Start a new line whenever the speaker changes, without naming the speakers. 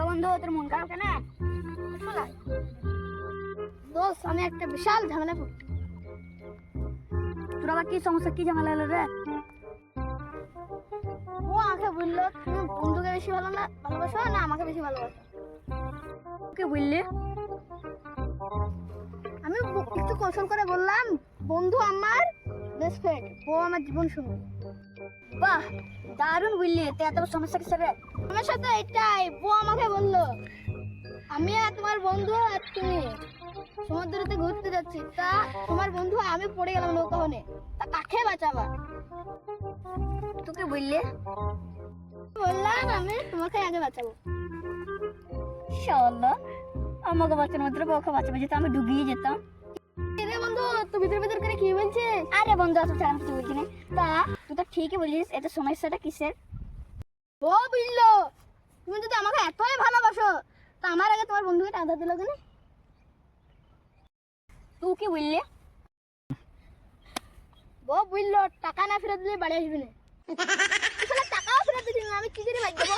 বন্ধু, তোর মন খারাপ কেন? দোস্ত, আমি একটা বিশাল ঝামেলা করছি। তোর আবার কি সমস্যা, কি ঝামেলা হলো রে? ও আমাকে বললো তুমি বন্ধুকে বেশি ভালোবাসো না আমাকে বেশি ভালোবাসো। ওকে বললি? আমি একটু কৌশল করে বললাম বন্ধু আমার বেস্ট ফ্রেন্ড, ও আমার জীবন সঙ্গী। বাহ, দারুণ বললি। এত বড় সমস্যা কিসের রে? সমস্যা তো এটাই, ও আমাকে বললো আমি আর তোমার বন্ধু আর তুমি সমুদ্রতে ঘুরতে যাচ্ছি, তা তোমার বন্ধু আমি পড়ে গেলাম নৌকাহনে, তা কাকে বাঁচাবা? তোকে বললে? বললাম আমি তোমাকে আগে বাঁচাবো। শালা, আমাকে বাঁচানোর মধ্যে ওকে বাঁচাবে, যেত আমি ডুবিয়ে যেতাম। রে বন্ধু, তুই ভিতর ভিতর করে কি বলছিস? আরে বন্ধু, আসলে আমি কিছু বলছি না। তা তুই তো ঠিকই বলিস, এত সমস্যাটা কিসের? ও বুঝলো, তুমি যদি আমাকে এতই ভালোবাসো তা আমার আগে তোমার বন্ধুকে টাকা দিল কেন? তুই কি বললি? ও বুঝলো, টাকা না ফেরত দিলে বাড়ি আসবি না। টাকাও ফেরত দিচ্ছি না, আমি কি করে বাড়ি যাবো?